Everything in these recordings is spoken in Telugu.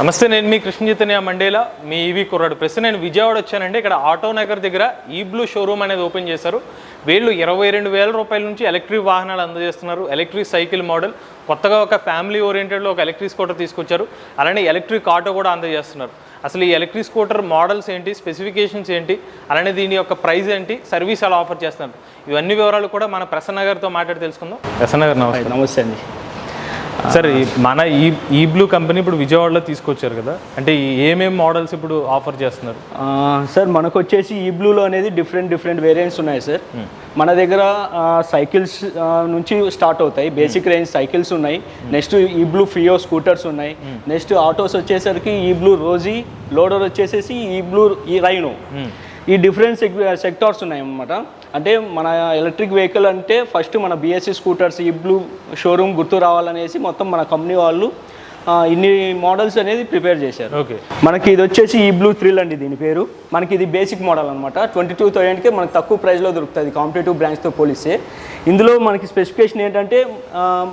నమస్తే, నేను మీ కృష్ణ చైతన్య మండేలా, మీ ఈవీ కుర్రాడు. ప్రస్తుతం నేను విజయవాడ వచ్చానండి. ఇక్కడ ఆటో నగర్ దగ్గర ఈ బ్లూ షోరూమ్ అనేది ఓపెన్ చేశారు. వీళ్ళు 22,000 రూపాయల నుంచి ఎలక్ట్రిక్ వాహనాలు అందజేస్తున్నారు. ఎలక్ట్రిక్ సైకిల్ మోడల్, కొత్తగా ఒక ఫ్యామిలీ ఓరియంటెడ్లో ఒక ఎలక్ట్రిక్ స్కూటర్ తీసుకొచ్చారు. అలానే ఎలక్ట్రిక్ ఆటో కూడా అందజేస్తున్నారు. అసలు ఈ ఎలక్ట్రిక్ స్కూటర్ మోడల్స్ ఏంటి, స్పెసిఫికేషన్స్ ఏంటి, అలానే దీని యొక్క ప్రైస్ ఏంటి, సర్వీస్ ఎలా ఆఫర్ చేస్తున్నారు, ఇవన్నీ వివరాలు కూడా మన ప్రసన్న గారితో మాట్లాడి తెలుసుకుందాం. ప్రసన్న గారు నమస్తే అండి. సార్, మన ఈ బ్లూ కంపెనీ ఇప్పుడు విజయవాడలో తీసుకొచ్చారు కదా, అంటే ఏమేమి మోడల్స్ ఇప్పుడు ఆఫర్ చేస్తున్నారు? సార్, మనకు వచ్చేసి ఈ బ్లూలో అనేది డిఫరెంట్ వేరియంట్స్ ఉన్నాయి సార్. మన దగ్గర సైకిల్స్ నుంచి స్టార్ట్ అవుతాయి. బేసిక్ రేంజ్ సైకిల్స్ ఉన్నాయి. నెక్స్ట్ ఈ బ్లూ ఫియో స్కూటర్స్ ఉన్నాయి. నెక్స్ట్ ఆటోస్ వచ్చేసరికి ఈ బ్లూ రోజీ, లోడర్ వచ్చేసేసి ఈ బ్లూ ఈ రైనో. ఈ డిఫరెంట్ సెక్టార్స్ ఉన్నాయి అన్నమాట. అంటే మన ఎలక్ట్రిక్ వెహికల్ అంటే ఫస్ట్ మన బిఎస్సి స్కూటర్స్ ఈ బ్లూ షోరూమ్ గుర్తు రావాలనేసి మొత్తం మన కంపెనీ వాళ్ళు ఇన్ని మోడల్స్ అనేది ప్రిపేర్ చేశారు. ఓకే, మనకి ఇది వచ్చేసి ఈ బ్లూ థ్రిల్ అండి దీని పేరు. మనకి ఇది బేసిక్ మోడల్ అనమాట. 22,000కే మనకు తక్కువ ప్రైస్లో దొరుకుతుంది కాంపిటేటివ్ బ్రాండ్స్తో పోలిస్తే. ఇందులో మనకి స్పెసిఫికేషన్ ఏంటంటే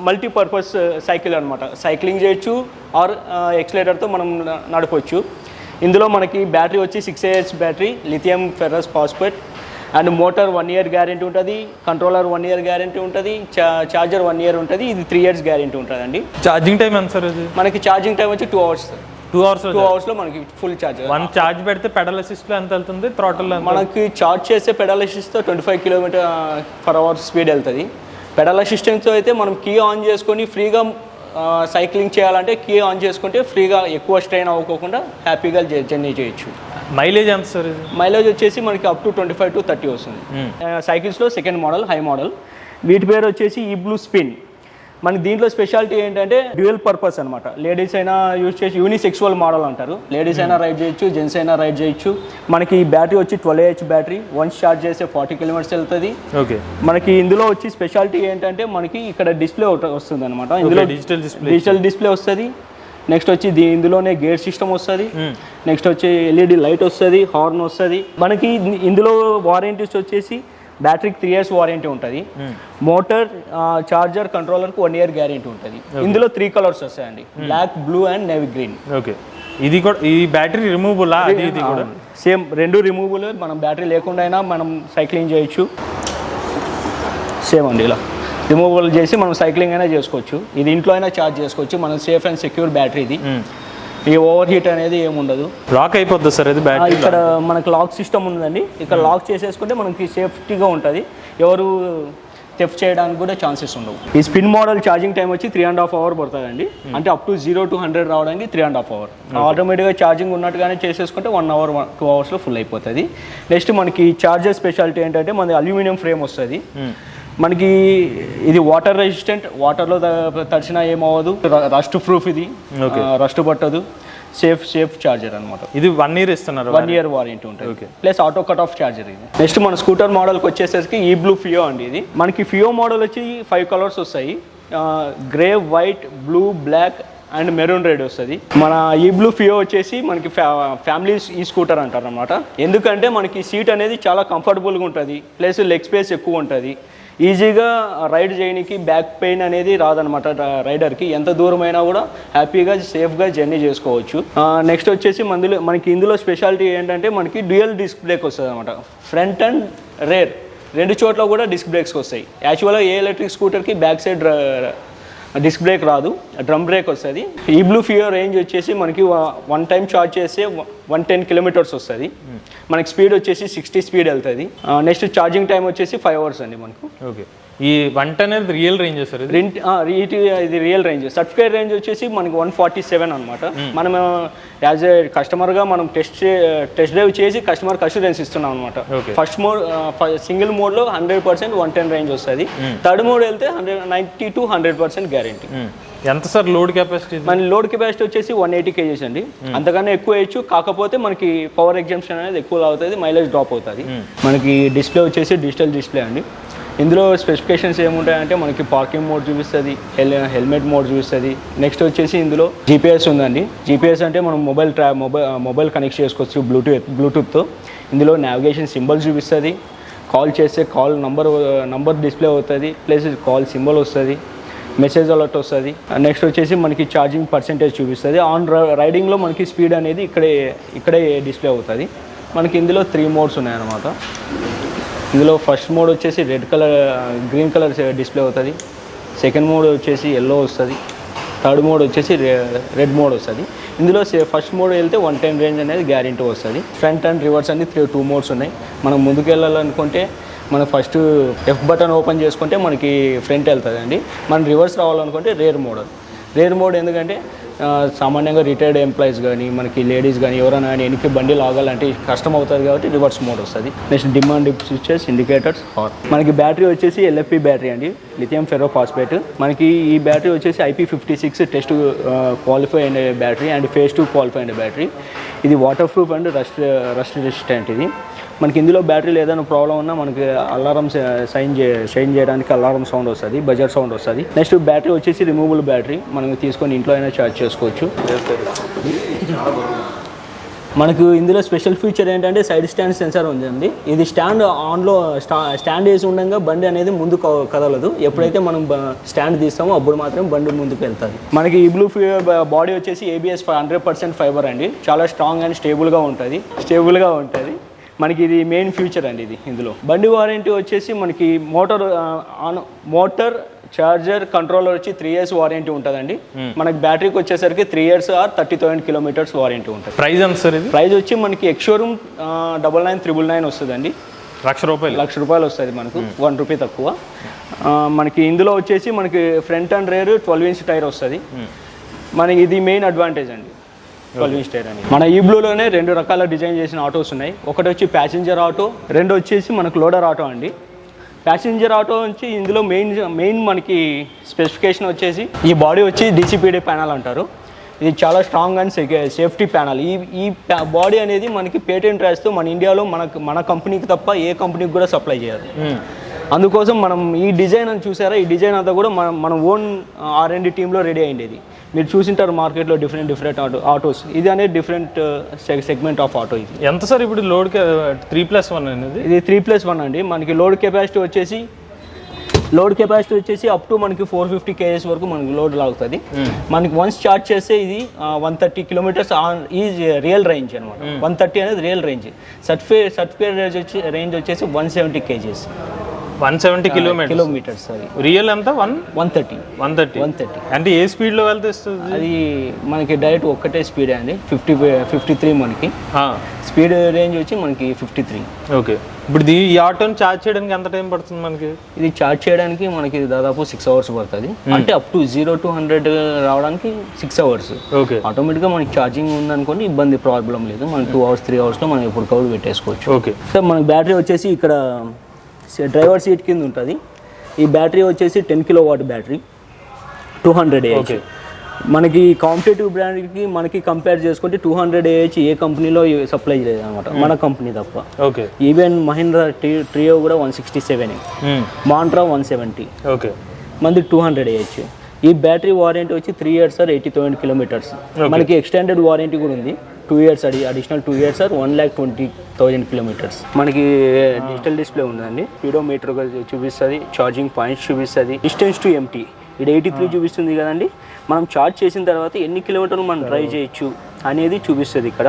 మల్టీపర్పస్ సైకిల్ అనమాట. సైక్లింగ్ చేయొచ్చు ఆర్ ఎక్సలేటర్తో మనం నడపవచ్చు. ఇందులో మనకి బ్యాటరీ వచ్చి 6Ah battery, lithium ferrous phosphate, and motor 1 year guarantee ఉంటుంది, కంట్రోలర్ 1 year గ్యారెంటీ ఉంటుంది, ఛార్జర్ 1 year ఉంటుంది. ఇది 3 years గ్యారెంటీ ఉంటుందండి. ఛార్జింగ్ టైం ఎంత సార్? ఇది మనకి ఛార్జింగ్ టైం వచ్చి 2 hours. 2 hours మనకి ఫుల్ ఛార్జ్. వన్ ఛార్జ్ పెడితే పెడల్ అసిస్ట్లో ఎంత వెళ్తుంది, థ్రాటిల్ మనకి ఛార్జ్ చేస్తే పెడల్ అసిస్ట్తో 25 km/h స్పీడ్ వెళ్తుంది. పెడల్ అసిస్టెంట్తో అయితే మనం కీ ఆన్ చేసుకొని ఫ్రీగా సైక్లింగ్ చేయాలంటే కీ ఆన్ చేసుకుంటే ఫ్రీగా ఎక్కువ స్ట్రెయిన్ అవ్వకుండా హ్యాపీగా జర్నీ చేయొచ్చు. మైలేజ్ ఎంత సార్? ఇది మైలేజ్ వచ్చేసి మనకి అప్ టు 25 to 30 వస్తుంది. సైకిల్స్లో సెకండ్ మోడల్, హై మోడల్. వీటి పేరు వచ్చేసి ఈ బ్లూ స్పిన్. మనకి దీంట్లో స్పెషాలిటీ ఏంటంటే డ్యూయల్ పర్పస్ అనమాట. లేడీస్ అయినా యూజ్ చేసి యూనిసెక్సువల్ మోడల్ అంటారు. లేడీస్ అయినా రైడ్ చేయొచ్చు, జెంట్స్ అయినా రైడ్ చేయొచ్చు. మనకి ఈ బ్యాటరీ వచ్చి 12Ah బ్యాటరీ. వన్స్ ఛార్జ్ చేస్తే 40 km వెళ్తుంది. ఓకే, మనకి ఇందులో వచ్చి స్పెషాలిటీ ఏంటంటే మనకి ఇక్కడ డిస్ప్లే వస్తుంది అనమాట. ఇందులో డిజిటల్ డిస్ప్లే వస్తుంది. నెక్స్ట్ వచ్చి ఇందులోనే గేర్ సిస్టమ్ వస్తుంది. నెక్స్ట్ వచ్చి LED లైట్ వస్తుంది, హార్న్ వస్తుంది. మనకి ఇందులో వారంటీస్ వచ్చేసి బ్యాటరీకి 3 years వారంటీ ఉంటుంది. మోటార్, చార్జర్, కంట్రోలర్కి 1 year గ్యారెంటీ ఉంటుంది. ఇందులో 3 కలర్స్ వస్తాయండి, black, blue and navy green. Okay, ఇది కూడా ఈ బ్యాటరీ రిమూవబుల్? ఇది కూడా సేమ్, రెండు రిమూవబుల్. మనం బ్యాటరీ లేకుండా అయినా మనం సైక్లింగ్ చేయొచ్చు. సేమ్ అండి, ఇలా రిమూవబుల్ చేసి మనం సైక్లింగ్ అయినా చేసుకోవచ్చు. ఇది ఇంట్లో అయినా ఛార్జ్ చేసుకోవచ్చు. మనం సేఫ్ అండ్ సెక్యూర్ బ్యాటరీ. ఇది ఈ ఓవర్ హీట్ అనేది ఏముండదు. లాక్ అయిపోద్ది సార్ ఇది బ్యాటరీ? ఇక్కడ మనకు లాక్ సిస్టమ్ ఉందండి. ఇక్కడ లాక్ చేసేసుకుంటే మనకి సేఫ్టీగా ఉంటుంది. ఎవరు థెఫ్ట్ చేయడానికి కూడా ఛాన్సెస్ ఉండవు. ఈ స్పిన్ మోడల్ ఛార్జింగ్ టైం వచ్చి 3.5 hours పడుతుందండి. అంటే అప్ టు 0 to 100 రావడానికి 3.5 hours. ఆటోమేటిక్గా ఛార్జింగ్ ఉన్నట్టుగానే చేసేసుకుంటే 1 hour 2 hours ఫుల్ అయిపోతుంది. నెక్స్ట్ మనకి ఛార్జర్ స్పెషాలిటీ ఏంటంటే మనది అల్యూమినియం ఫ్రేమ్ వస్తుంది. మనకి ఇది వాటర్ రెసిస్టెంట్, వాటర్లో తడిచినా ఏమవ్వదు. రస్ట్ ప్రూఫ్, ఇది రస్ట్ పట్టదు. సేఫ్ చార్జర్ అనమాట. ఇది 1 year ఇస్తున్నారు, 1 year వారంటీ ఉంటుంది. Plus auto cut off charger ఇది. నెక్స్ట్ మన స్కూటర్ మోడల్కి వచ్చేసరికి ఈ బ్లూ ఫియో అండి. ఇది మనకి ఫియో మోడల్ వచ్చి 5 కలర్స్ వస్తాయి. Grey, white, blue, black and maroon red వస్తుంది. మన ఈ బ్లూ ఫియో వచ్చేసి మనకి ఫ్యామిలీ ఈ స్కూటర్ అంటారు అనమాట. ఎందుకంటే మనకి సీట్ అనేది చాలా కంఫర్టబుల్గా ఉంటుంది. ప్లస్ లెగ్ స్పేస్ ఎక్కువ ఉంటుంది. ఈజీగా రైడ్ చేయడానికి బ్యాక్ పెయిన్ అనేది రాదనమాట రైడర్కి. ఎంత దూరమైనా కూడా హ్యాపీగా సేఫ్గా జర్నీ చేసుకోవచ్చు. నెక్స్ట్ వచ్చేసి మనకి ఇందులో స్పెషాలిటీ ఏంటంటే మనకి డ్యూయల్ డిస్క్ బ్రేక్ వస్తుంది అనమాట. ఫ్రంట్ అండ్ రేర్ రెండు చోట్ల కూడా డిస్క్ బ్రేక్స్ వస్తాయి. యాక్చువల్గా ఏ ఎలక్ట్రిక్ స్కూటర్కి బ్యాక్ సైడ్ డిస్క్ బ్రేక్ రాదు, డ్రమ్ బ్రేక్ వస్తుంది. ఈ బ్లూ ఫియో రేంజ్ వచ్చేసి మనకి 1 time ఛార్జ్ చేస్తే 110 km వస్తుంది. మనకి స్పీడ్ వచ్చేసి 60 స్పీడ్ వెళ్తుంది. నెక్స్ట్ ఛార్జింగ్ టైం వచ్చేసి 5 hours అండి మనకు. ఓకే, ఈ 110 అనేది రియల్ రేంజ్ సార్? ఇది రియల్ రేంజ్. సర్టిఫికేట్ రేంజ్ వచ్చేసి మనకి 147 అనమాట. మనం యాజ్ ఏ కస్టమర్గా మనం టెస్ట్ డ్రైవ్ చేసి కస్టమర్కి అష్యూరెన్స్ ఇస్తున్నాం అనమాట. ఫస్ట్ మోడ్, సింగిల్ మోడ్లో 100% 110 రేంజ్ వస్తుంది. థర్డ్ మోడ్ వెళ్తే 90 to 100% గ్యారెంటీ. ఎంత సార్ లోడ్ కెపాసిటీ? మన లోడ్ కెపాసిటీ వచ్చేసి 180 kgs అండి. అంతకన్నా ఎక్కువ వేయచ్చు. కాకపోతే మనకి పవర్ ఎగ్జంప్షన్ అనేది ఎక్కువ అవుతుంది, మైలేజ్ డ్రాప్ అవుతుంది. మనకి డిస్ప్లే వచ్చేసి డిజిటల్ డిస్ప్లే అండి. ఇందులో స్పెసిఫికేషన్స్ ఏముంటాయంటే మనకి పార్కింగ్ మోడ్ చూపిస్తుంది, హెల్మెట్ మోడ్ చూపిస్తుంది. నెక్స్ట్ వచ్చేసి ఇందులో GPS ఉందండి. GPS అంటే మనం మొబైల్ కనెక్ట్ చేసుకోవచ్చు బ్లూటూత్తో. ఇందులో నావిగేషన్ సింబల్స్ చూపిస్తుంది. కాల్ చేస్తే కాల్ నంబర్ డిస్ప్లే అవుతుంది, ప్లస్ కాల్ సింబల్ వస్తుంది. మెసేజ్ అలర్ట్ వస్తుంది. నెక్స్ట్ వచ్చేసి మనకి ఛార్జింగ్ పర్సెంటేజ్ చూపిస్తుంది. ఆన్ రైడింగ్లో మనకి స్పీడ్ అనేది ఇక్కడే డిస్ప్లే అవుతుంది. మనకి ఇందులో 3 మోడ్స్ ఉన్నాయన్నమాట. ఇందులో ఫస్ట్ మోడ్ వచ్చేసి గ్రీన్ కలర్ డిస్ప్లే అవుతుంది. సెకండ్ మోడ్ వచ్చేసి ఎల్లో వస్తుంది. థర్డ్ మోడ్ వచ్చేసి రెడ్ మోడ్ వస్తుంది. ఇందులో ఫస్ట్ మోడ్ వెళ్తే 110 రేంజ్ అనేది గ్యారెంటీ వస్తుంది. ఫ్రంట్ అండ్ రివర్స్ అన్ని 2 మోడ్స్ ఉన్నాయి. మనం ముందుకు వెళ్ళాలనుకుంటే మనం ఫస్ట్ F బటన్ ఓపెన్ చేసుకుంటే మనకి ఫ్రంట్ వెళ్తుంది అండి. మనం రివర్స్ రావాలనుకుంటే రేర్ మోడ్ ఎందుకంటే సామాన్యంగా రిటైర్డ్ ఎంప్లాయీస్ కానీ మనకి లేడీస్ కానీ ఎవరైనా కానీ వెనక్కి బండి లాగాలంటే కష్టం అవుతుంది కాబట్టి రివర్స్ మోడ్ వస్తుంది. Next dim and dip switches, indicators, horn. మనకి బ్యాటరీ వచ్చేసి LFP బ్యాటరీ అండి, లిథియం ఫెర్రోఫాస్ఫేట్. మనకి ఈ బ్యాటరీ వచ్చేసి IP56 టెస్ట్ క్వాలిఫై అయిన బ్యాటరీ అండ్ ఫేజ్ 2 క్వాలిఫై అయిన బ్యాటరీ. ఇది water proof and rust resistant. ఇది మనకి ఇందులో బ్యాటరీలో ఏదైనా ప్రాబ్లం ఉన్నా మనకి అలారం షైన్ చేయడానికి అలారం సౌండ్ వస్తుంది, బజర్ సౌండ్ వస్తుంది. నెక్స్ట్ బ్యాటరీ వచ్చేసి రిమూవబుల్ బ్యాటరీ, మనం తీసుకొని ఇంట్లో అయినా ఛార్జ్ చేసుకోవచ్చు. మనకు ఇందులో స్పెషల్ ఫీచర్ ఏంటంటే సైడ్ స్టాండ్ సెన్సార్ ఉందండి. ఇది స్టాండ్ వేసి ఉండగా బండి అనేది ముందు కదలదు. ఎప్పుడైతే మనం స్టాండ్ తీస్తామో అప్పుడు మాత్రం బండి ముందుకు వెళ్తుంది. మనకి ఈ బ్లూ బాడీ వచ్చేసి ABS 100% ఫైబర్ అండి. చాలా స్ట్రాంగ్ అండ్ స్టేబుల్గా ఉంటుంది. మనకి ఇది మెయిన్ ఫ్యూచర్ అండి. ఇది ఇందులో బండి వారంటీ వచ్చేసి మనకి మోటార్ చార్జర్ కంట్రోలర్ వచ్చి 3 years వారంటీ ఉంటుందండి. మనకి బ్యాటరీకి వచ్చేసరికి 3 years or 30,000 kilometers వారంటీ ఉంటుంది. ప్రైస్ ఎంత సార్ ఇది? ప్రైస్ వచ్చి మనకి ఎక్స్షోరూమ్ 99,999 వస్తుందండి. ₹1,00,000 వస్తుంది మనకు, ₹1 తక్కువ. మనకి ఇందులో వచ్చేసి మనకి front and rare 12-inch tyre వస్తుంది. మనకి ఇది మెయిన్ అడ్వాంటేజ్ అండి, 12-inch టైర్ అని. మన ఈ బ్లూలోనే 2 రకాల డిజైన్ చేసిన ఆటోస్ ఉన్నాయి. ఒకటి వచ్చి ప్యాసింజర్ ఆటో, రెండు వచ్చేసి మనకు లోడర్ ఆటో అండి. ప్యాసింజర్ ఆటో వచ్చి ఇందులో మెయిన్ మనకి స్పెసిఫికేషన్ వచ్చేసి ఈ బాడీ వచ్చి DCPD ప్యానల్ అంటారు. ఇది చాలా స్ట్రాంగ్ అండ్ సేఫ్టీ ప్యానల్. ఈ బాడీ అనేది మనకి పేటెంట్ రాస్తూ మన ఇండియాలో మన కంపెనీకి తప్ప ఏ కంపెనీకి కూడా సప్లై చేయాలి. అందుకోసం మనం ఈ డిజైన్ అని చూసారా, ఈ డిజైన్ అంతా కూడా మన ఓన్ R&D టీంలో రెడీ అయ్యింది. మీరు చూసింటారు మార్కెట్లో డిఫరెంట్ ఆటోస్. ఇది అనేది డిఫరెంట్ సెగ్మెంట్ ఆఫ్ ఆటో. ఇది ఎంత సార్ ఇప్పుడు లోడ్ 3+1 అనేది? ఇది 3+1 అండి. మనకి లోడ్ కెపాసిటీ వచ్చేసి అప్ టు మనకి 450 kgs వరకు మనకి లోడ్ లాగుతుంది. మనకి వన్స్ చార్జ్ చేస్తే ఇది 130 kilometers ఈజ్ రియల్ రేంజ్ అనమాట. 130 అనేది రియల్ రేంజ్. సర్టిఫికేట్ రేంజ్ వచ్చేసి 170 kgs. 170 kilometers. రియల్ ఎంత? 130 అంటే ఏ స్పీడ్ లో వెళ్తే అది మనకి డైరెక్ట్ ఒక్కటే స్పీడ్ అండి. 53 మనకి స్పీడ్ రేంజ్ వచ్చి మనకి 53. ఓకే. ఇప్పుడు ఈ ఆటోని ఛార్జ్ చేయడానికి ఎంత టైం పడుతుంది మనకి? ఇది ఛార్జ్ చేయడానికి మనకి దాదాపు 6 hours పడుతుంది. అంటే అప్ టు 0 to 100 రావడానికి 6 hours. ఓకే. ఆటోమేటిక్గా మనకి ఛార్జింగ్ ఉందనుకోండి ఇబ్బంది ప్రాబ్లం లేదు. మనకి 2 hours 3 hours లో మనం ఎప్పుడు కౌలు పెట్టేసుకోవచ్చు. ఓకే. సో మనకి బ్యాటరీ వచ్చేసి ఇక్కడ డ్రైవర్ సీట్ కింద ఉంటుంది. ఈ బ్యాటరీ వచ్చేసి 10 kilowatt బ్యాటరీ, 200 Ah. ఓకే. మనకి కాంపిటేటివ్ బ్రాండ్కి మనకి కంపేర్ చేసుకుంటే 200 Ah ఏ కంపెనీలో సప్లై చేయలేదు అనమాట, మన కంపెనీ తప్ప. ఓకే. ఈవెన్ మహీంద్రా ట్రియో కూడా 167, మాంట్రా 170. ఓకే. మనది 200 Ah. ఈ బ్యాటరీ వారంటీ వచ్చి 3 years or 80,000 kilometers. మనకి ఎక్స్టెండెడ్ వారంటీ కూడా ఉంది, 2 years additional 2 years or 1,20,000 kilometers. మనకి డిజిటల్ డిస్ప్లే ఉందండి. స్పీడోమీటర్ చూపిస్తుంది, ఛార్జింగ్ పాయింట్స్ చూపిస్తుంది, డిస్టెన్స్ టు ఎంటీ ఇది 83 చూపిస్తుంది కదండి. మనం ఛార్జ్ చేసిన తర్వాత ఎన్ని కిలోమీటర్లు మనం డ్రైవ్ చేయొచ్చు అనేది చూపిస్తుంది ఇక్కడ.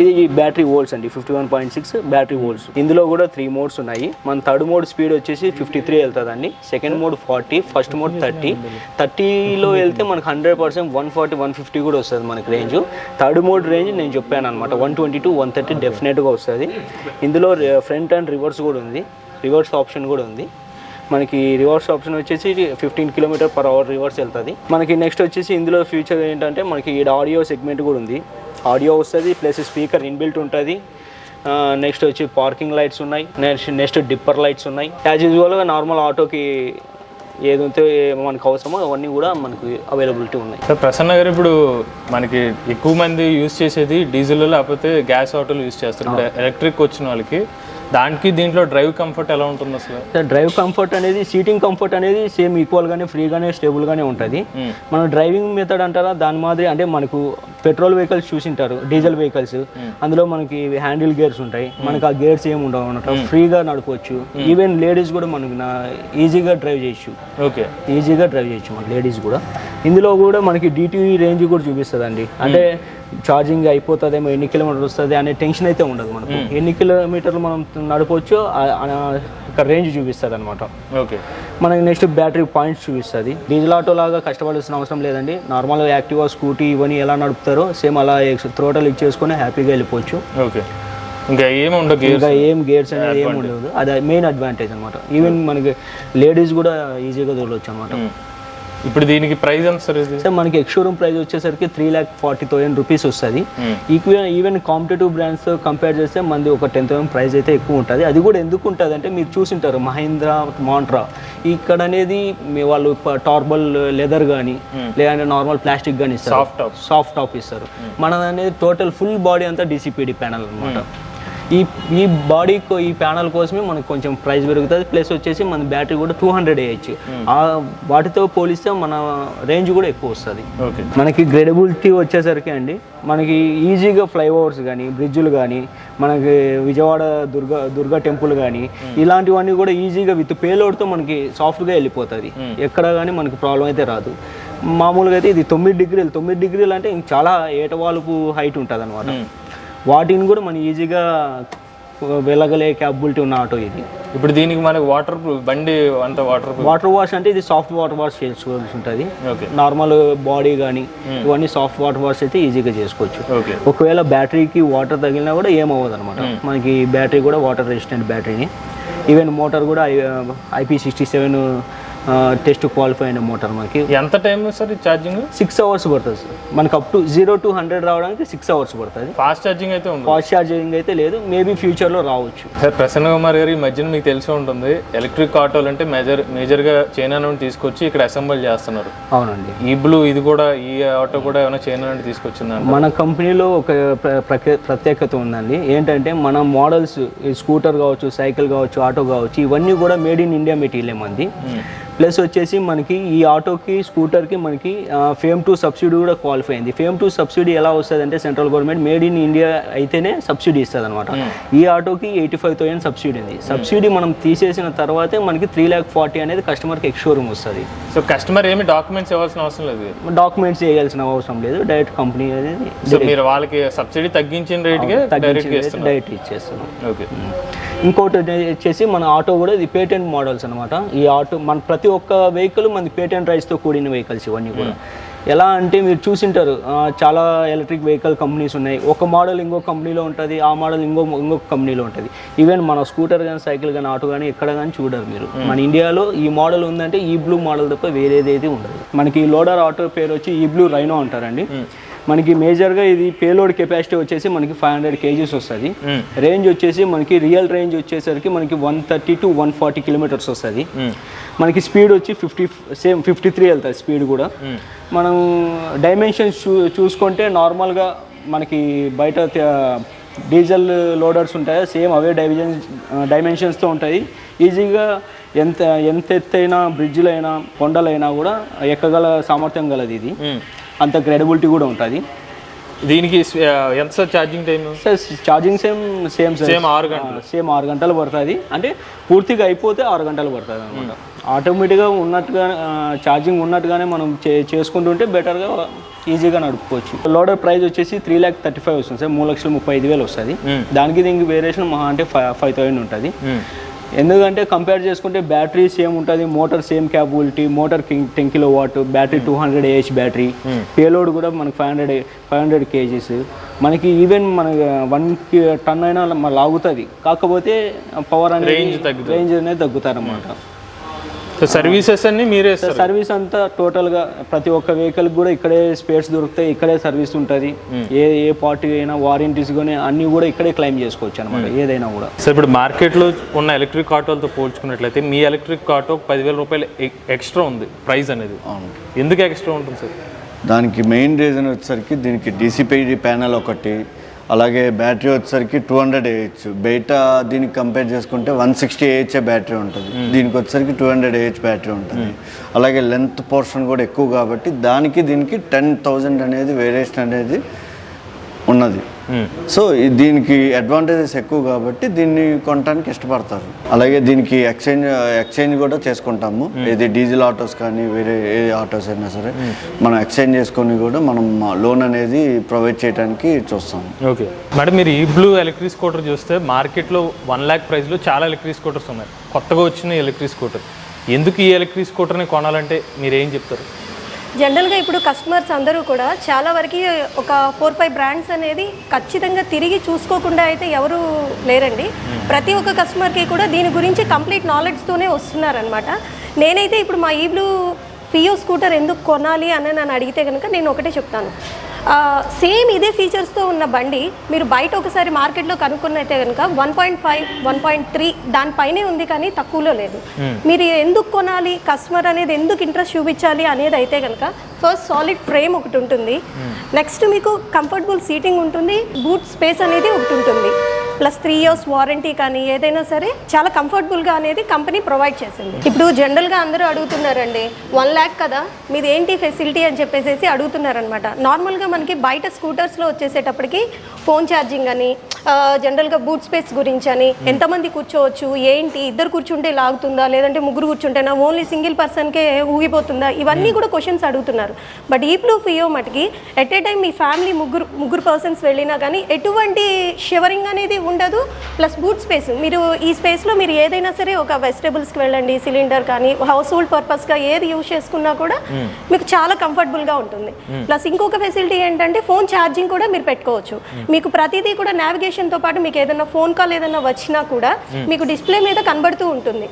ఇది బ్యాటరీ వోల్ట్స్ అండి, 51.6 బ్యాటరీ వోల్ట్స్. ఇందులో కూడా 3 మోడ్స్ ఉన్నాయి. మన థర్డ్ మోడ్ స్పీడ్ వచ్చేసి 53 వెళ్తుందండి. సెకండ్ మోడ్ 40, ఫస్ట్ మోడ్ 30లో వెళ్తే మనకు 100% 140, 150 కూడా వస్తుంది మనకి రేంజ్. థర్డ్ మోడ్ రేంజ్ నేను చెప్పాను అనమాట, 120 to 130 డెఫినెట్గా వస్తుంది. ఇందులో ఫ్రంట్ అండ్ రివర్స్ కూడా ఉంది, రివర్స్ ఆప్షన్ కూడా ఉంది. మనకి రివర్స్ ఆప్షన్ వచ్చేసి 15 km/h రివర్స్ వెళ్తుంది. మనకి నెక్స్ట్ వచ్చేసి ఇందులో ఫ్యూచర్ ఏంటంటే మనకి ఈ ఆడియో సెగ్మెంట్ కూడా ఉంది. ఆడియో వస్తుంది ప్లస్ స్పీకర్ ఇన్బిల్ట్ ఉంటుంది. నెక్స్ట్ వచ్చి పార్కింగ్ లైట్స్ ఉన్నాయి, నెక్స్ట్ డిప్పర్ లైట్స్ ఉన్నాయి. యాజ్ యూజువల్గా నార్మల్ ఆటోకి ఏదైతే మనకు అవసరమో అవన్నీ కూడా మనకి అవైలబిలిటీ ఉన్నాయి. సార్ ప్రసన్న గారు, ఇప్పుడు మనకి ఎక్కువ మంది యూజ్ చేసేది డీజిల్ లేకపోతే గ్యాస్ ఆటోలు యూజ్ చేస్తారు. ఇప్పుడు ఎలక్ట్రిక్ వచ్చిన వాళ్ళకి దానికి దీంట్లో డ్రైవ్ కంఫర్ట్ ఎలా ఉంటుంది అసలు? డ్రైవ్ కంఫర్ట్ అనేది, సీటింగ్ కంఫర్ట్ అనేది సేమ్ ఈక్వల్గానే, ఫ్రీగానే, స్టేబుల్గానే ఉంటుంది. మనం డ్రైవింగ్ మెథడ్ అంటారా దాని మాదిరి, అంటే మనకు పెట్రోల్ వెహికల్స్ చూసింటారు, డీజిల్ వెహికల్స్, అందులో మనకి హ్యాండిల్ గేర్స్ ఉంటాయి, మనకి ఆ గేర్స్ ఏమి ఉండవు అన్నట్టు, ఫ్రీగా నడపవచ్చు. ఈవెన్ లేడీస్ కూడా మనకి ఈజీగా డ్రైవ్ చేయొచ్చు. ఓకే, ఈజీగా డ్రైవ్ చేయొచ్చు మన లేడీస్ కూడా. ఇందులో కూడా మనకి DTE రేంజ్ కూడా చూపిస్తుంది. అంటే ఛార్జింగ్ అయిపోతుందేమో, ఎన్ని కిలోమీటర్లు వస్తుంది అనే టెన్షన్ అయితే ఉండదు మనకు. ఎన్ని కిలోమీటర్లు మనం నడపవచ్చు ఇక్కడ రేంజ్ చూపిస్తుంది అనమాట. ఓకే, మనకి నెక్స్ట్ బ్యాటరీ పాయింట్స్ చూపిస్తుంది. డీజిల్ ఆటో లాగా కష్టపడాల్సిన అవసరం లేదండి. నార్మల్గా యాక్టివా, స్కూటీ ఇవన్నీ ఎలా నడుపుతారో సేమ్ అలా థ్రోటల్ ఇచ్చేసుకొని హ్యాపీగా వెళ్ళిపోవచ్చు. ఓకే, ఇంకా ఏమి ఉండదు, ఇంకా ఏం గేర్స్ అనేది ఏమి ఉండదు. అది మెయిన్ అడ్వాంటేజ్ అనమాట. ఈవెన్ మనకి లేడీస్ కూడా ఈజీగా తోలవచ్చు అనమాట. ఇప్పుడు దీనికి ప్రైస్ ఎంత సార్? సార్ మనకి ఎక్స్-షోరూమ్ ప్రైస్ వచ్చేసరికి 3,40,000 రూపీస్ వస్తుంది. ఈవెన్ కాంపిటేటివ్ బ్రాండ్స్ కంపేర్ చేస్తే మనది ఒక 10,000 ప్రైస్ అయితే ఎక్కువ ఉంటుంది. అది కూడా ఎందుకు ఉంటుంది అంటే మీరు చూసింటారు మహీంద్రా, మాంట్రా ఇక్కడ అనేది మీ వాళ్ళు టార్బల్ లెదర్ కానీ లేదంటే నార్మల్ ప్లాస్టిక్ కానీ ఇస్తారు, సాఫ్ట్ టాప్ ఇస్తారు. మనది అనేది టోటల్ ఫుల్ బాడీ అంతా DCPD ప్యానల్ అనమాట. ఈ బాడీకి, ఈ ప్యానల్ కోసమే మనకు కొంచెం ప్రైస్ పెరుగుతుంది. ప్లస్ వచ్చేసి మన బ్యాటరీ కూడా 200 AH. వాటితో పోలిస్తే మన రేంజ్ కూడా ఎక్కువ వస్తుంది. మనకి గ్రేడబిలిటీ వచ్చేసరికి అండి, మనకి ఈజీగా ఫ్లైఓవర్స్ కానీ, బ్రిడ్జులు కానీ, మనకి విజయవాడ దుర్గా టెంపుల్ కానీ ఇలాంటివన్నీ కూడా ఈజీగా విత్ పేలోడ్తో మనకి సాఫ్ట్గా వెళ్ళిపోతుంది. ఎక్కడ కానీ మనకి ప్రాబ్లం అయితే రాదు. మామూలుగా అయితే ఇది 9 డిగ్రీలు అంటే చాలా ఏటవాలుపు హైట్ ఉంటుంది అనమాట. వాటిని కూడా మనం ఈజీగా వెళ్ళగలే క్యాపబిలిటీ ఉన్న ఆటో ఇది. ఇప్పుడు దీనికి మనకి వాటర్ బండి అంత వాటర్ వాష్ అంటే ఇది సాఫ్ట్ వాటర్ వాష్ చేసుకోవాల్సి ఉంటుంది. నార్మల్ బాడీ కానీ ఇవన్నీ సాఫ్ట్ వాటర్ వాష్ అయితే ఈజీగా చేసుకోవచ్చు. ఒకవేళ బ్యాటరీకి వాటర్ తగిలినా కూడా ఏమవ్వదు అనమాట. మనకి బ్యాటరీ కూడా వాటర్ రెసిస్టెంట్ బ్యాటరీని. ఈవెన్ మోటార్ కూడా IP67 టెస్ట్ క్వాలిఫై అయిన మోటార్. మనకి ఎంత టైం సార్ ఛార్జింగ్? 6 hours పడుతుంది సార్. మనకి అప్ టు 0 to 100 రావడానికి 6 hours పడుతుంది. ఫాస్ట్ ఛార్జింగ్ అయితే ఉంది? ఫాస్ట్ ఛార్జింగ్ అయితే లేదు, మేబీ ఫ్యూచర్లో రావచ్చు. సార్ ప్రసన్న కుమార్ గారు, ఈ మధ్యన మీకు తెలిసి ఉంటుంది ఎలక్ట్రిక్ ఆటోలు అంటే మేజర్గా చైనా నుండి తీసుకొచ్చి ఇక్కడ అసెంబుల్ చేస్తున్నారు. అవునండి. ఈ బ్లూ ఇది కూడా, ఈ ఆటో కూడా ఏమైనా చైనా నుండి తీసుకొచ్చిందండి? మన కంపెనీలో ఒక ప్రత్యేకత ఉందండి. ఏంటంటే మన మోడల్స్, స్కూటర్ కావచ్చు, సైకిల్ కావచ్చు, ఆటో కావచ్చు, ఇవన్నీ కూడా మేడ్ ఇన్ ఇండియా మెటీరియల్ మంది. ప్లస్ వచ్చేసి మనకి ఈ ఆటోకి, స్కూటర్కి మనకి FAME 2 సబ్సిడీ కూడా క్వాలిఫై అయింది. FAME 2 సబ్సిడీ ఎలా వస్తుంది అంటే central government made in India అయితేనే సబ్సిడీ ఇస్తుంది అనమాట. ఈ ఆటోకి 85,000 సబ్సిడీ ఉంది. సబ్సిడీ మనం తీసేసిన తర్వాతే మనకి 3,40,000 అనేది కస్టమర్కి ఎక్స్-షోరూమ్ వస్తుంది. సో కస్టమర్ ఏమి డాక్యుమెంట్స్ ఇవ్వాల్సిన అవసరం లేదు? డాక్యుమెంట్స్ వేయాల్సిన అవసరం లేదు. డైరెక్ట్ కంపెనీ అనేది మీరు వాళ్ళకి సబ్సిడీ తగ్గించిన రేట్గా డైరెక్ట్ ఇచ్చేస్తున్నాం. ఓకే. ఇంకోటి వచ్చేసి మన ఆటో కూడా ఇది పేటెంట్ మోడల్స్ అనమాట. ఈ ఆటో మన ప్రతి ఒక్క వెహికల్ మన పేటెంట్ రైట్స్తో కూడిన వెహికల్స్ ఇవన్నీ కూడా. ఎలా అంటే మీరు చూసింటారు చాలా ఎలక్ట్రిక్ వెహికల్ కంపెనీస్ ఉన్నాయి. ఒక మోడల్ ఇంకో కంపెనీలో ఉంటుంది, ఆ మోడల్ ఇంకొక కంపెనీలో ఉంటుంది. ఈవెన్ మన స్కూటర్ కానీ, సైకిల్ కానీ, ఆటో కానీ ఎక్కడ కానీ చూడరు మీరు. మన ఇండియాలో ఈ మోడల్ ఉందంటే ఈ బ్లూ మోడల్ తప్ప వేరేదైతే ఉండదు. మనకి లోడర్ ఆటో పేరు వచ్చి ఈ బ్లూ రైనో అంటారండి. మనకి మేజర్గా ఇది పేలోడ్ కెపాసిటీ వచ్చేసి మనకి 500 kgs వస్తుంది. రేంజ్ వచ్చేసి మనకి రియల్ రేంజ్ వచ్చేసరికి మనకి 130 to 140 కిలోమీటర్స్ వస్తుంది. మనకి స్పీడ్ వచ్చి 53 వెళ్తుంది స్పీడ్ కూడా. మనం డైమెన్షన్స్ చూసుకుంటే నార్మల్గా మనకి బయట డీజిల్ లోడర్స్ ఉంటాయో సేమ్ అవే డైమెన్షన్స్తో ఉంటాయి. ఈజీగా ఎంత ఎత్తైనా, బ్రిడ్జ్లు అయినా, కొండలైనా కూడా ఎక్కగల సామర్థ్యం గలది ఇది. అంత క్రెడిబిలిటీ కూడా ఉంటుంది. దీనికి ఎంత charging time? Sir charging same 6 గంటలు పడుతుంది. అంటే పూర్తిగా అయిపోతే 6 గంటలు పడుతుంది అనమాట. ఆటోమేటిక్గా ఉన్నట్టుగా ఛార్జింగ్ ఉన్నట్టుగానే మనం చేసుకుంటుంటే బెటర్గా ఈజీగా నడుపుకోవచ్చు. లోడర్ ప్రైస్ వచ్చేసి 3,35,000 వస్తుంది సార్. 3,35,000 వస్తుంది. దానికి దీనికి వేరియేషన్ మహా అంటే 5,000 ఉంటుంది. ఎందుకంటే కంపేర్ చేసుకుంటే బ్యాటరీ సేమ్ ఉంటుంది, motor same capability. Motor 10 kW, battery 200 AH battery. Payload కూడా మనకి 500 kgs. మనకి ఈవెన్ మన 1 ton అయినా లాగుతుంది. కాకపోతే పవర్ అనేది రేంజ్ అనేది తగ్గుతారన్నమాట. సో సర్వీసెస్ అన్ని మీరే? సర్వీస్ అంతా టోటల్గా ప్రతి ఒక్క వెహికల్ కూడా ఇక్కడే స్పేర్స్ దొరుకుతాయి, ఇక్కడే సర్వీస్ ఉంటుంది. ఏ పార్టీ అయినా వారంటీస్ కానీ అన్నీ కూడా ఇక్కడే క్లెయిమ్ చేసుకోవచ్చు అనమాట, ఏదైనా కూడా. సో ఇప్పుడు మార్కెట్లో ఉన్న ఎలక్ట్రిక్ ఆటోలతో పోల్చుకున్నట్లయితే మీ ఎలక్ట్రిక్ ఆటో 10,000 రూపాయలు ఎక్స్ట్రా ఉంది ప్రైస్ అనేది. ఎందుకు ఎక్స్ట్రా ఉంటుంది సార్? దానికి మెయిన్ రీజన్ వచ్చేసరికి దీనికి DCPD ప్యానల్ ఒకటి, అలాగే బ్యాటరీ వచ్చేసరికి 200 AH. బయట దీనికి కంపేర్ చేసుకుంటే 160 AH బ్యాటరీ ఉంటుంది, దీనికి వచ్చేసరికి 200 AH బ్యాటరీ ఉంటుంది. అలాగే లెంత్ పోర్షన్ కూడా ఎక్కువ కాబట్టి దానికి దీనికి 10,000 అనేది వేరియేషన్ అనేది ఉన్నది. సో దీనికి అడ్వాంటేజెస్ ఎక్కువ కాబట్టి దీన్ని కొనడానికి ఇష్టపడతారు. అలాగే దీనికి ఎక్స్చేంజ్ కూడా చేసుకుంటాము. ఇది డీజిల్ ఆటోస్ కానీ వేరే ఏ ఆటోస్ అయినా సరే మనం ఎక్స్చేంజ్ చేసుకొని కూడా మనం లోన్ అనేది ప్రొవైడ్ చేయడానికి చూస్తాము. ఓకే మేడం, మీరు ఈ బ్లూ ఎలక్ట్రిక్ స్కూటర్ చూస్తే మార్కెట్లో 1 lakh ప్రైస్లో చాలా ఎలక్ట్రిక్ స్కూటర్స్ ఉన్నాయి. కొత్తగా వచ్చిన ఎలక్ట్రిక్ స్కూటర్, ఎందుకు ఈ ఎలక్ట్రిక్ స్కూటర్ని కొనాలంటే మీరు ఏం చెప్తారు? జనరల్గా ఇప్పుడు కస్టమర్స్ అందరూ కూడా చాలా వరకు ఒక 4-5 బ్రాండ్స్ అనేది ఖచ్చితంగా తిరిగి చూసుకోకుండా అయితే ఎవరు లేరండి. ప్రతి ఒక్క కస్టమర్కి కూడా దీని గురించి కంప్లీట్ నాలెడ్జ్తోనే వస్తున్నారనమాట. నేనైతే ఇప్పుడు మా ఈ బ్లూ ఫియో స్కూటర్ ఎందుకు కొనాలి అని నన్ను అడిగితే కనుక నేను ఒకటే చెప్తాను. సేమ్ ఇదే ఫీచర్స్తో ఉన్న బండి మీరు బయట ఒకసారి మార్కెట్లో కనుక్కున్నైతే కనుక 1.5, 1.3 దానిపైనే ఉంది, కానీ తక్కువలో లేదు. మీరు ఎందుకు కొనాలి, కస్టమర్ అనేది ఎందుకు ఇంట్రెస్ట్ చూపించాలి అనేది అయితే కనుక ఫస్ట్ సాలిడ్ ఫ్రేమ్ ఒకటి ఉంటుంది, నెక్స్ట్ మీకు కంఫర్టబుల్ సీటింగ్ ఉంటుంది, బూట్ స్పేస్ అనేది ఒకటి ఉంటుంది, ప్లస్ 3 years వారంటీ కానీ ఏదైనా సరే చాలా కంఫర్టబుల్గా అనేది కంపెనీ ప్రొవైడ్ చేసింది. ఇప్పుడు జనరల్గా అందరూ అడుగుతున్నారండి 1 lakh కదా మీది ఏంటి ఫెసిలిటీ అని చెప్పేసి అడుగుతున్నారనమాట. నార్మల్గా మనకి బయట స్కూటర్స్లో వచ్చేసేటప్పటికి ఫోన్ ఛార్జింగ్ అని, జనరల్గా బూట్ స్పేస్ గురించి అని, ఎంతమంది కూర్చోవచ్చు, ఏంటి ఇద్దరు కూర్చుంటే లాగుతుందా లేదంటే ముగ్గురు కూర్చుంటేనా, ఓన్లీ సింగిల్ పర్సన్కే ఊగిపోతుందా, ఇవన్నీ కూడా క్వశ్చన్స్ అడుగుతున్నారు. బట్ ఈ బ్లూ ఫియో మటుకి at a time me family ముగ్గురు పర్సన్స్ వెళ్ళినా కానీ ఎటువంటి షివరింగ్ అనేది ఉండదు. ప్లస్ బూట్ స్పేస్, మీరు ఈ స్పేస్లో మీరు ఏదైనా సరే ఒక వెజిటేబుల్స్కి వెళ్ళండి, సిలిండర్ కానీ హౌస్ హోల్డ్ పర్పస్గా ఏది యూజ్ చేసుకున్నా కూడా మీకు చాలా కంఫర్టబుల్గా ఉంటుంది. ప్లస్ ఇంకొక ఫెసిలిటీ ఏంటంటే ఫోన్ ఛార్జింగ్ కూడా మీరు పెట్టుకోవచ్చు. మీకు ప్రతిదీ కూడా నావిగేషన్తో పాటు మీకు ఏదైనా ఫోన్ కాల్ ఏదైనా వచ్చినా కూడా మీకు డిస్ప్లే మీద కనబడుతూ ఉంటుంది,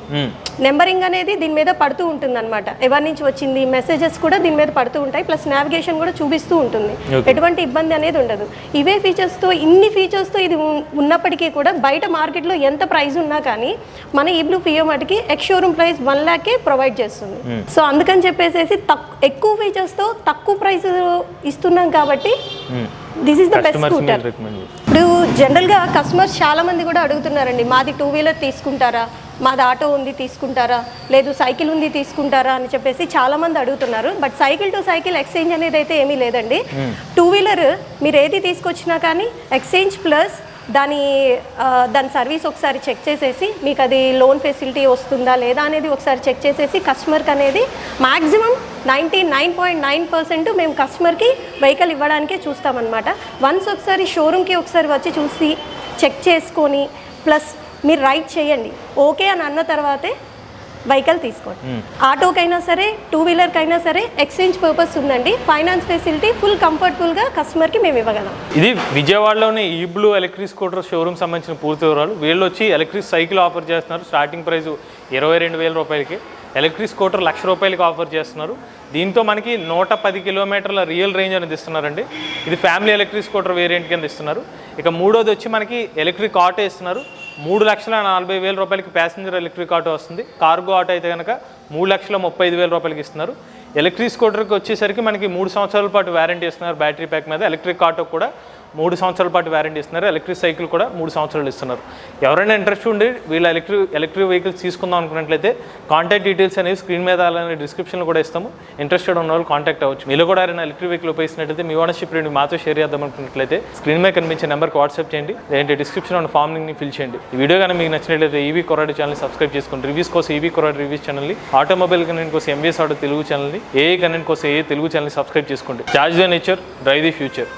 నెంబరింగ్ అనేది దీని మీద పడుతూ ఉంటుంది అనమాట. ఎవరి నుంచి వచ్చింది మెసేజెస్ కూడా దీని మీద పడుతూ ఉంటాయి, ప్లస్ నావిగేషన్ కూడా చూపిస్తూ ఉంటుంది. ఎటువంటి ఇబ్బంది అనేది ఉండదు. ఇవే ఫీచర్స్తో ఇన్ని ఫీచర్స్తో ఇది ఉన్నప్పటికీ కూడా బయట మార్కెట్లో ఎంత ప్రైస్ ఉన్నా కానీ మన ఈ బ్లూ ఫియో మటుకి ex showroom price 1 lakh provide చేస్తుంది. సో అందుకని చెప్పేసి ఎక్కువ ఫీచర్స్తో తక్కువ ప్రైస్ ఇస్తున్నాం కాబట్టి this is the best scooter. ఇప్పుడు జనరల్గా కస్టమర్స్ చాలా మంది కూడా అడుగుతున్నారండి, మాది 2-wheeler తీసుకుంటారా, మాది ఆటో ఉంది తీసుకుంటారా, లేదు సైకిల్ ఉంది తీసుకుంటారా అని చెప్పేసి చాలా మంది అడుగుతున్నారు. But cycle to cycle exchange అనేది అయితే ఏమీ లేదండి. 2-wheeler మీరు ఏది తీసుకొచ్చినా కానీ ఎక్స్చేంజ్ ప్లస్ దాని సర్వీస్ ఒకసారి చెక్ చేసేసి మీకు అది లోన్ ఫెసిలిటీ వస్తుందా లేదా అనేది ఒకసారి చెక్ చేసేసి కస్టమర్కి అనేది మ్యాక్సిమం 99.9% మేము కస్టమర్కి వెహికల్ ఇవ్వడానికే చూస్తామన్నమాట. వన్స్ ఒకసారి షోరూమ్కి ఒకసారి వచ్చి చూసి చెక్ చేసుకొని ప్లస్ మీరు రైడ్ చేయండి, ఓకే అని అన్న తర్వాతే వెహికల్ తీసుకోండి. ఆటోకైనా సరే 2-wheelerకైనా సరే ఎక్స్చేంజ్ పర్పస్ ఉందండి. ఫైనాన్స్ ఫెసిలిటీ ఫుల్ కంఫర్టబుల్గా కస్టమర్కి మేము ఇవ్వగలం. ఇది విజయవాడలోని ఈ బ్లూ ఎలక్ట్రిక్ స్కూటర్ షోరూమ్ సంబంధించిన పూర్తి వివరాలు. వీళ్ళు వచ్చి ఎలక్ట్రిక్ సైకిల్ ఆఫర్ చేస్తున్నారు. స్టార్టింగ్ ప్రైస్ 22,000 రూపాయలకి. ఎలక్ట్రిక్ స్కూటర్ 1,00,000 రూపాయలకి ఆఫర్ చేస్తున్నారు. దీంతో మనకి 110 కిలోమీటర్ల రియల్ రేంజ్ అనేది ఇస్తున్నారండి. ఇది ఫ్యామిలీ ఎలక్ట్రిక్ స్కూటర్ వేరియంట్ కింద ఇస్తున్నారు. ఇక మూడోది వచ్చి మనకి ఎలక్ట్రిక్ ఆటో ఇస్తున్నారు. 3,40,000 రూపాయలకి ప్యాసింజర్ ఎలక్ట్రిక్ ఆటో వస్తుంది. కార్గో ఆటో అయితే కనుక 3,35,000 రూపాయలకి ఇస్తున్నారు. ఎలక్ట్రిక్ స్కూటర్కి వచ్చేసరికి మనకి 3 సంవత్సరాల పాటు వారంటీ ఇస్తున్నారు బ్యాటరీ ప్యాక్ మీద. ఎలక్ట్రిక్ ఆటో కూడా 3 సంవత్సరాల పాటు వారంటీ ఇస్తున్నారు. ఎలక్ట్రిక్ సైకిల్ కూడా 3 సంవత్సరాలు ఇస్తున్నారు. ఎవరైనా ఇంట్రెస్ట్ ఉండి వీళ్ళ ఎలక్ట్రిక్ వెహికల్స్ తీసుకుందాం అనుకున్నట్లయితే కాంటాక్ట్ డీటెయిల్స్ అనేవి స్క్రీన్ మీద అలానే డిస్క్రిప్షన్లో కూడా ఇస్తాము. ఇంట్రెస్టెడ్ ఉన్న వాళ్ళు కాంటాక్ట్ అవ్వచ్చు. మీలో కూడా ఎవరైనా ఎలక్ట్రిక్ వెహికల్ ఉపయోగిస్తున్నట్లయితే మీ ఓనర్షిప్ రేట్ మాతో షేర్ చేద్దాం అనుకున్నట్లయితే స్క్రీన్ మీద కనిపించే నెంబర్కి వాట్సాప్ చేయండి, లేదంటే డిస్క్రిప్షన్ ఉన్న ఫామ్ లింక్ని ఫిల్ చేయండి. ఈ వీడియో కానీ మీకు నచ్చినట్లయితే ఈవీ కొరాడు ఛానల్ సబ్స్క్రైబ్ చేసుకోండి. రివ్యూస్ కోసం ఈవీ కొరాడు రివ్యూస్ ఛానల్ని, ఆటోమొబైల్ కంటెంట్ కోసం ఎంవీఎస్ ఆటో తెలుగు ఛానల్ని, ఏఐ కంటెంట్ కోసం ఏఐ తెలుగు ఛానల్ని సబ్స్క్రైబ్ చేసుకోండి. Charge the nature, drive the future.